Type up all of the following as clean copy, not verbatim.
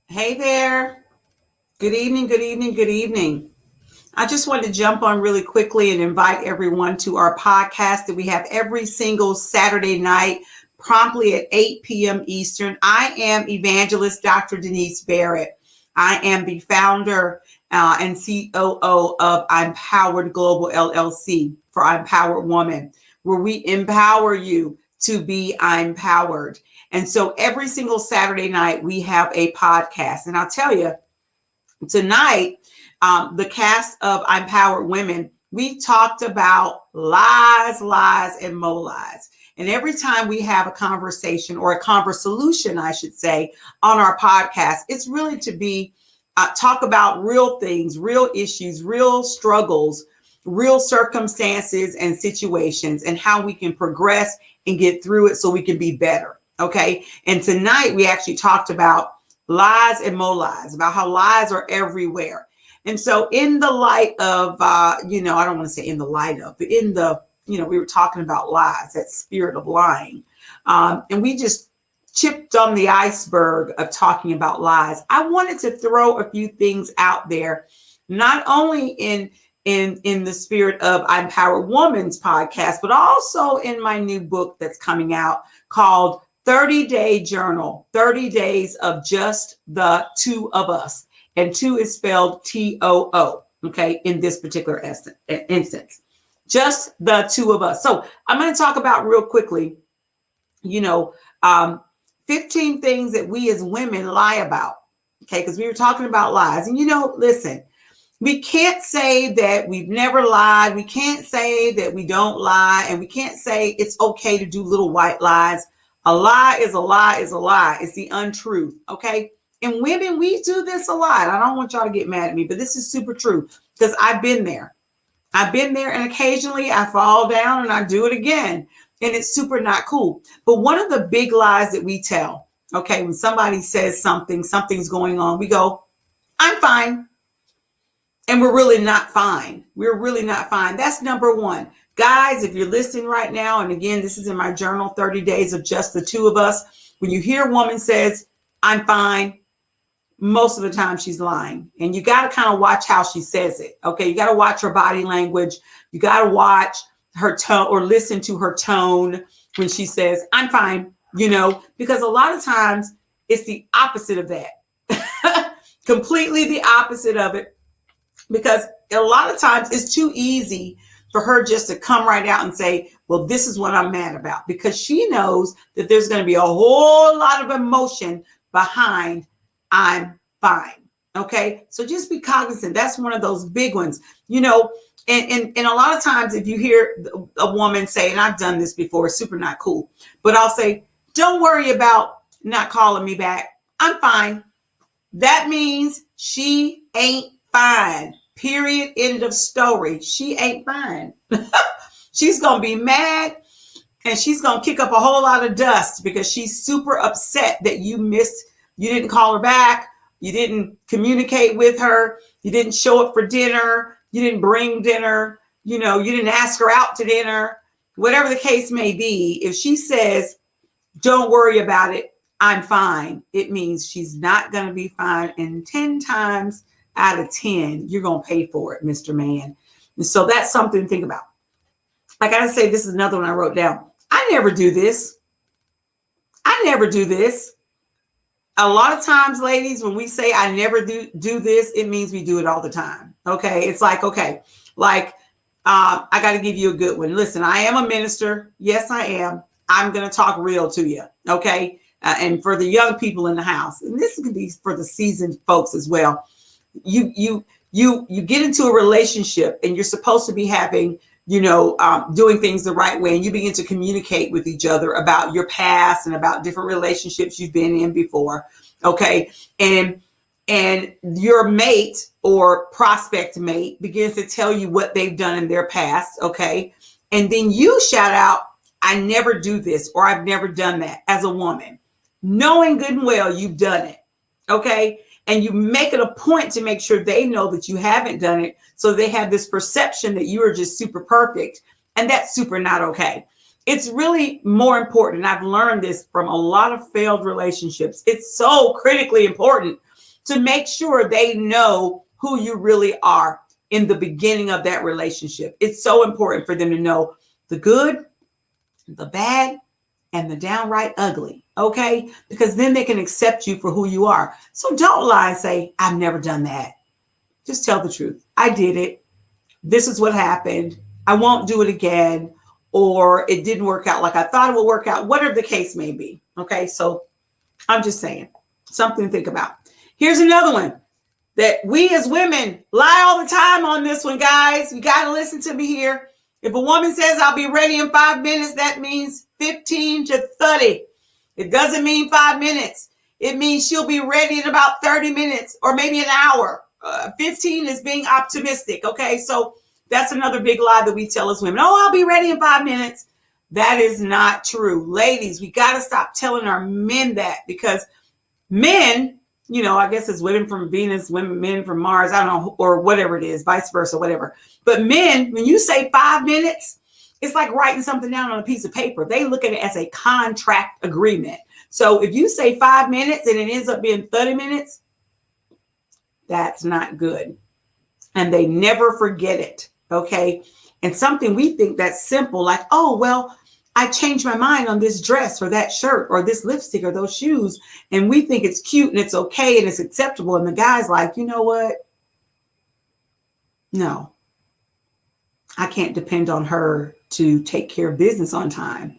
Hey there. Good evening, good evening, good evening. I just wanted to jump on really quickly and invite everyone to our podcast that we have every single Saturday night, promptly at 8 p.m. Eastern. I am Evangelist Dr. Denise Barrett. I am the founder and COO of ImPowered Global LLC for ImPowered Woman, where we empower you to be ImPowered. And so every single Saturday night, we have a podcast. And I'll tell you, tonight, the cast of ImPowered Women, we talked about lies, lies, and more lies. And every time we have a conversation or a conversation, I should say, on our podcast, it's really to be talk about real things, real issues, real struggles, real circumstances and situations, and how we can progress and get through it so we can be better. Okay. And tonight we actually talked about lies and more lies, about how lies are everywhere. And so in the light of, I don't want to say in the light of, but in the, we were talking about lies, that spirit of lying. And we just chipped on the iceberg of talking about lies. I wanted to throw a few things out there, not only in the spirit of ImPowered Woman's podcast, but also in my new book that's coming out called 30-Day Journal, 30 Days of Just the Two of Us. And two is spelled TOO, okay, in this particular instance. Just the two of us. So I'm going to talk about real quickly, 15 things that we as women lie about, okay, because we were talking about lies. And, listen, we can't say that we've never lied. We can't say that we don't lie. And we can't say it's okay to do little white lies. A lie is a lie is a lie. It's the untruth, okay? And women, we do this a lot. I don't want y'all to get mad at me, but this is super true because I've been there. I've been there, and occasionally I fall down and I do it again, and it's super not cool. But one of the big lies that we tell, okay, when somebody says something's going on, we go, I'm fine. And we're really not fine. We're really not fine. That's number one. Guys, if you're listening right now, and again, this is in my journal, 30 Days of Just the Two of Us. When you hear a woman says, I'm fine, most of the time she's lying. And you got to kind of watch how she says it. Okay. You got to watch her body language. You got to watch her tone or listen to her tone when she says, I'm fine, because a lot of times it's the opposite of that. Completely the opposite of it. Because a lot of times it's too easy for her just to come right out and say, well, this is what I'm mad about, because she knows that there's going to be a whole lot of emotion behind I'm fine. Okay. So just be cognizant. That's one of those big ones, and a lot of times if you hear a woman say, and I've done this before, it's super not cool, but I'll say, don't worry about not calling me back. I'm fine. That means she ain't fine. Period. End of story. She ain't fine. She's going to be mad and she's going to kick up a whole lot of dust because she's super upset that you didn't call her back. You didn't communicate with her. You didn't show up for dinner. You didn't bring dinner. You didn't ask her out to dinner. Whatever the case may be, if she says, don't worry about it, I'm fine, it means she's not going to be fine. And 10 times out of 10, you're going to pay for it, Mr. Man. And so that's something to think about. I got to say, this is another one I wrote down. I never do this. I never do this. A lot of times, ladies, when we say I never do this, it means we do it all the time. Okay. It's like, okay, I got to give you a good one. Listen, I am a minister. Yes, I am. I'm going to talk real to you. Okay. And for the young people in the house, and this can be for the seasoned folks as well. You get into a relationship and you're supposed to be having, doing things the right way. And you begin to communicate with each other about your past and about different relationships you've been in before. Okay. And your mate or prospect mate begins to tell you what they've done in their past. Okay. And then you shout out, I never do this, or I've never done that as a woman, knowing good and well you've done it. Okay. And you make it a point to make sure they know that you haven't done it. So they have this perception that you are just super perfect. And that's super not okay. It's really more important. And I've learned this from a lot of failed relationships. It's so critically important to make sure they know who you really are in the beginning of that relationship. It's so important for them to know the good, the bad, and the downright ugly, okay? Because then they can accept you for who you are. So don't lie and say, I've never done that. Just tell the truth. I did it. This is what happened. I won't do it again. Or it didn't work out like I thought it would work out, whatever the case may be. Okay, so I'm just saying, something to think about. Here's another one that we as women lie all the time on this one, guys. You got to listen to me here. If a woman says, I'll be ready in 5 minutes, that means 15 to 30. It doesn't mean 5 minutes. It means she'll be ready in about 30 minutes or maybe an hour. 15 is being optimistic, okay? So that's another big lie that we tell as women. Oh, I'll be ready in 5 minutes. That is not true. Ladies, we got to stop telling our men that, because men, you know, I guess it's women from Venus, men from Mars, I don't know, or whatever it is, vice versa, whatever. But men, when you say 5 minutes, it's like writing something down on a piece of paper. They look at it as a contract agreement. So if you say 5 minutes and it ends up being 30 minutes, that's not good. And they never forget it, okay? And something we think that's simple, like, oh, well, I changed my mind on this dress or that shirt or this lipstick or those shoes. And we think it's cute and it's okay and it's acceptable. And the guy's like, you know what? No, I can't depend on her to take care of business on time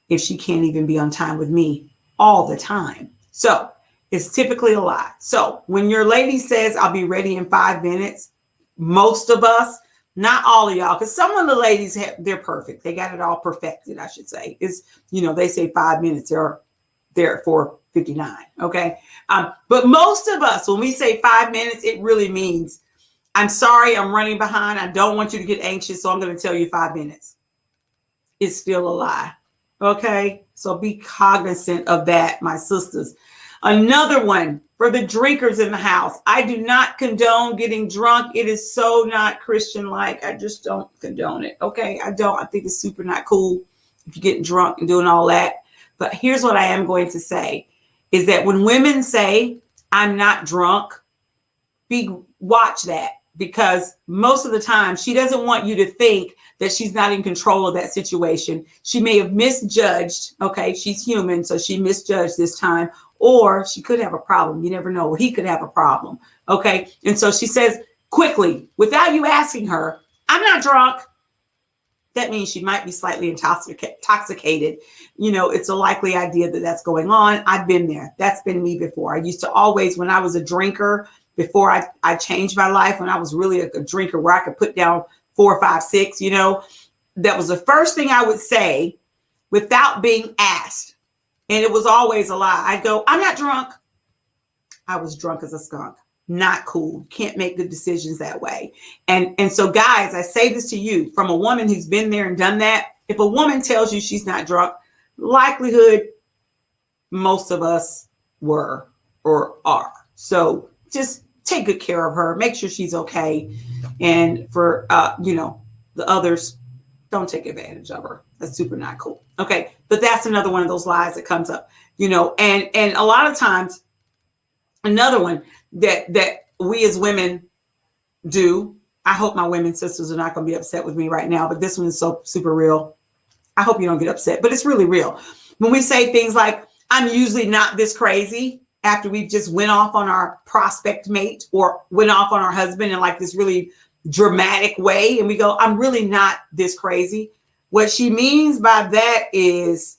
if she can't even be on time with me all the time. So it's typically a lie. So when your lady says, I'll be ready in 5 minutes, most of us, not all of y'all, because some of the ladies, they're perfect. They got it all perfected, I should say. It's, you know, they say 5 minutes, they're there at 4:59, okay? But most of us, when we say 5 minutes, it really means, I'm sorry, I'm running behind. I don't want you to get anxious, so I'm going to tell you 5 minutes. It's still a lie, okay? So be cognizant of that, my sisters. Another one for the drinkers in the house. I do not condone getting drunk. It is so not Christian-like. I just don't condone it, okay? I don't. I think it's super not cool if you're getting drunk and doing all that. But here's what I am going to say, is that when women say, I'm not drunk, watch that. Because most of the time, she doesn't want you to think that she's not in control of that situation. She may have misjudged. Okay, she's human, so she misjudged this time. Or she could have a problem. You never know. He could have a problem. Okay, and so she says quickly, without you asking her, I'm not drunk. That means she might be slightly intoxicated. You know, it's a likely idea that that's going on. I've been there. That's been me before. I used to always, when I was a drinker, before I changed my life, when I was really a drinker where I could put down 4, 5, 6, you know, that was the first thing I would say without being asked. And it was always a lie. I'd go, I'm not drunk. I was drunk as a skunk. Not cool. Can't make good decisions that way. And so guys, I say this to you from a woman who's been there and done that. If a woman tells you she's not drunk, likelihood most of us were or are. So just take good care of her. Make sure she's okay. And for, you know, the others, don't take advantage of her. That's super not cool. Okay. But that's another one of those lies that comes up, you know, and a lot of times, another one that we as women do. I hope my women sisters are not going to be upset with me right now, but this one is so super real. I hope you don't get upset, but it's really real. When we say things like, I'm usually not this crazy, after we just went off on our prospect mate or went off on our husband in like this really dramatic way, and we go, I'm really not this crazy. What she means by that is,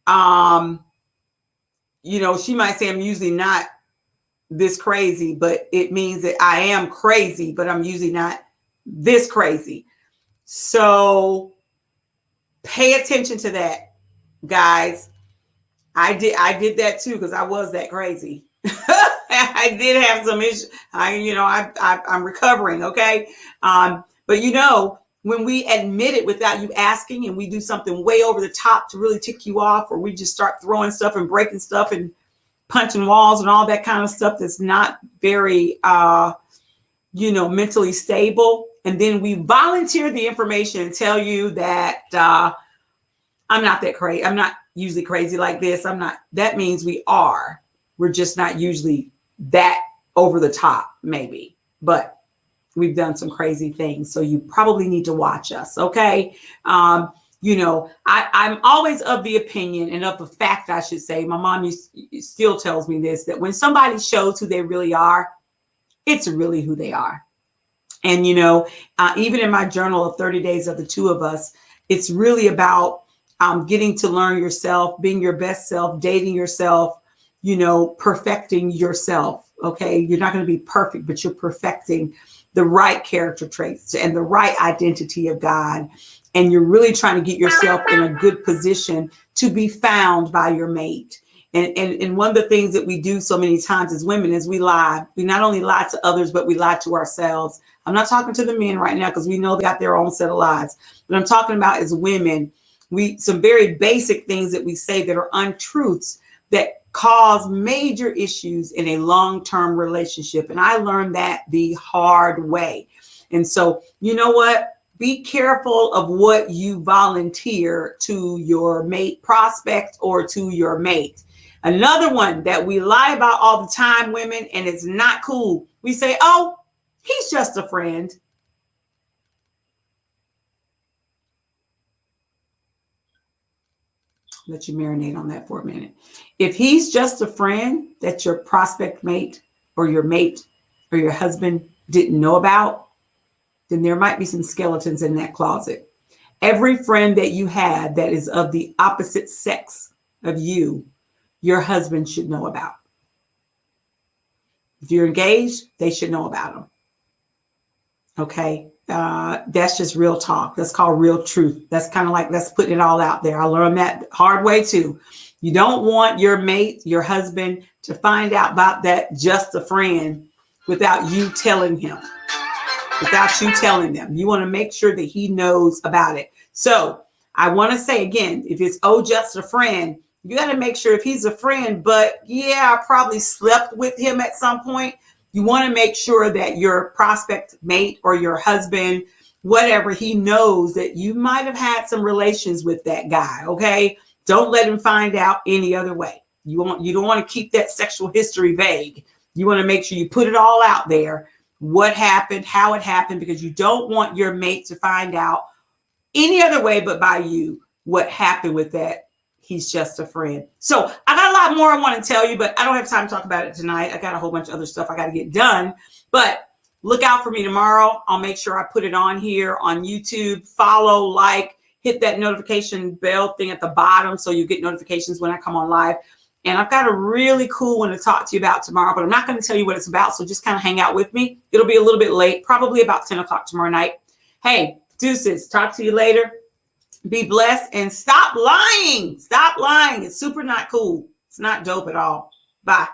you know, she might say I'm usually not this crazy, but it means that I am crazy, but I'm usually not this crazy. So pay attention to that, guys. I did that too, because I was that crazy. I did have some issues. I'm recovering. Okay. But you know, when we admit it without you asking, and we do something way over the top to really tick you off, or we just start throwing stuff and breaking stuff and punching walls and all that kind of stuff that's not very, you know, mentally stable. And then we volunteer the information and tell you that I'm not that crazy. I'm not usually crazy like this. I'm not. That means we are. We're just not usually that over the top, maybe, but we've done some crazy things. So you probably need to watch us. Okay. I'm always of the opinion and of the fact, I should say, my mom still tells me this, that when somebody shows who they really are, it's really who they are. And, even in my journal of 30 days of the two of us, it's really about getting to learn yourself, being your best self, dating yourself, perfecting yourself. Okay. You're not going to be perfect, but you're perfecting the right character traits and the right identity of God. And you're really trying to get yourself in a good position to be found by your mate. And one of the things that we do so many times as women is we lie. We not only lie to others, but we lie to ourselves. I'm not talking to the men right now because we know they got their own set of lies. But I'm talking about as women, some very basic things that we say that are untruths that cause major issues in a long-term relationship. And I learned that the hard way. And so, you know what? Be careful of what you volunteer to your mate prospect or to your mate. Another one that we lie about all the time, women, and it's not cool. We say, oh, he's just a friend. Let you marinate on that for a minute. If he's just a friend that your prospect mate or your husband didn't know about, then there might be some skeletons in that closet. Every friend that you have that is of the opposite sex of you, your husband should know about. If you're engaged, they should know about them. Okay. That's just real talk. That's called real truth. That's kind of like, let's put it all out there. I learned that hard way too. You don't want your mate, your husband, to find out about that just a friend without you telling him, without you telling them. You want to make sure that he knows about it. So I want to say again, if it's, just a friend, you got to make sure if he's a friend, but yeah, I probably slept with him at some point. You want to make sure that your prospect mate or your husband, whatever, he knows that you might have had some relations with that guy. Okay. Don't let him find out any other way. You don't want to keep that sexual history vague. You want to make sure you put it all out there. What happened, how it happened, because you don't want your mate to find out any other way but by you what happened with that. He's just a friend. So I got a lot more I want to tell you, but I don't have time to talk about it tonight. I got a whole bunch of other stuff I got to get done, but look out for me tomorrow. I'll make sure I put it on here on YouTube. Follow, like, hit that notification bell thing at the bottom so you get notifications when I come on live. And I've got a really cool one to talk to you about tomorrow, but I'm not going to tell you what it's about. So just kind of hang out with me. It'll be a little bit late, probably about 10 o'clock tomorrow night. Hey, deuces, talk to you later. Be blessed and stop lying. Stop lying. It's super not cool. It's not dope at all. Bye.